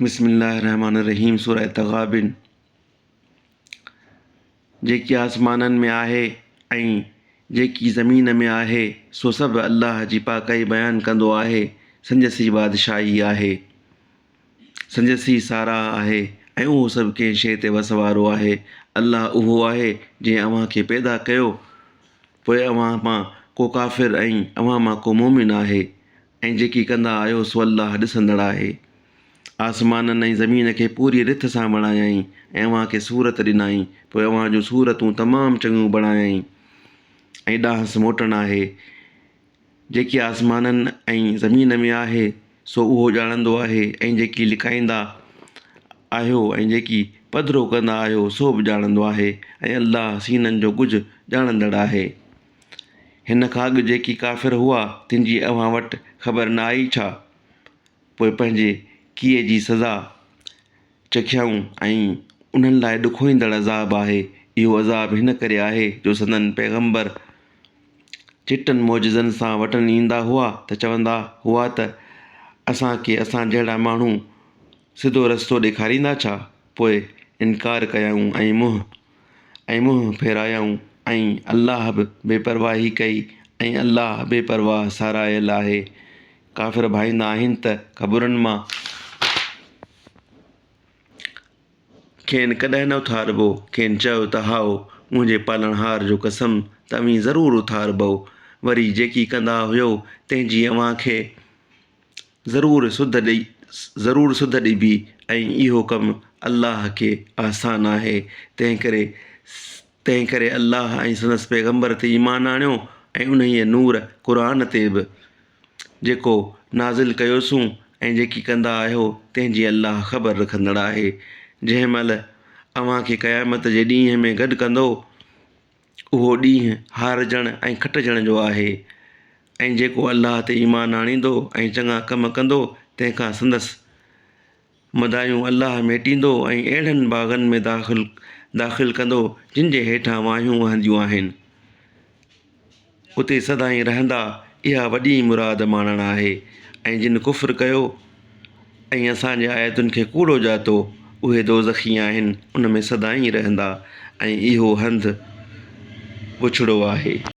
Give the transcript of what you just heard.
बिस्मिल्लाहिर्रहमानिर्रहीम। सूरह तग़ाबिन। जेकी आसमाननि में आहे ऐं जेकी ज़मीन में आहे सो सभु अल्लाह जी पाकाई बयानु कंदो आहे। संदसि बादशाही आहे, संदसि सारा आहे ऐं उहो सभु कंहिं शइ ते वस वारो आहे। अल्लाह उहो आहे जंहिं अव्हां खे पैदा कयो, पोइ अव्हां मां को काफ़िर ऐं अव्हां मां को मोमिन आहे, ऐं जेकी कंदा आहियो सो अल्लाह ॾिसंदड़ आहे। आसमाननि ऐं ज़मीन खे पूरी रिथ सां बणायई ऐं अव्हां खे सूरत ॾिनई, पोइ अव्हां जूं सूरतूं तमामु चङियूं बणायई ऐं ॾांहुं मोटणु आहे। जेकी आसमाननि ऐं ज़मीन में आहे सो उहो ॼाणंदो आहे, ऐं जेकी लिकाईंदा आहियो ऐं जेकी पधिरो कंदा आहियो सो बि ॼाणंदो आहे, ऐं अल्लाह सीननि जो कुझु ॼाणंदड़ आहे। हिन खां अॻु जेकी काफ़िर हुआ तिन जी अव्हां वटि ख़बर न आई छा? पोइ पंहिंजे कीअ जी सज़ा चखियाऊं ऐं उन्हनि लाइ ॾुखोईंदड़ अज़ाब आहे। इहो अज़ाब हिन करे आहे जो संदन पैगम्बर चिटनि मौजिज़नि सां वटनि ईंदा हुआ त चवंदा हुआ त असांखे असां जहिड़ा माण्हू सिधो रस्तो ॾेखारींदा छा? पोइ इनकार कयूं ऐं मुंहुं फेरायूं, ऐं अल्लाह बि बेपरवाही कई, ऐं अल्लाह बेपरवाह सारायल आहे। काफ़िर भाईंदा आहिनि त क़बरुनि मां खेनि कॾहिं न उथारिबो। खेनि चयो त हाओ, मुंहिंजे पालणहार जो कसम तव्हीं ज़रूरु उथारिबो। वरी जेकी कंदा हुयो तंहिंजी अव्हां खे ज़रूरु सुध ॾिबी, ऐं इहो कमु अल्लाह खे आसान आहे। तंहिं करे अल्लाह ऐं संदसि पैगम्बर ते ईमान आणियो ऐं उन्हीअ नूर क़ुर ते बि जेको नाज़िल कयोसूं, ऐं जेकी कंदा आहियो तंहिंजी अल्लाह ख़बर रखंदड़ आहे। जंहिं महिल अव्हां खे क़यामत जे ॾींहं में गॾु कंदो, उहो ॾींहुं हारजण ऐं खटिजण जो आहे। ऐं जेको अल्लाह ते ईमान आणींदो ऐं चङा कम कंदो तंहिंखां संदसि मदायूं अल्लाह मेटींदो ऐं अहिड़नि बाग़नि में दाख़िल कंदो जिन जे हेठां वाहियूं वहंदियूं आहिनि। उते सदाईं रहंदा। इहा वॾी मुराद माणणु आहे। ऐं जिन कुफ़्र कयो ऐं असांजे आयतुनि खे कूड़ो ॼातो, उहे दोज़खी आहिनि, उन में सदाईं रहंदा, ऐं इहो हंधु बुछड़ो आहे।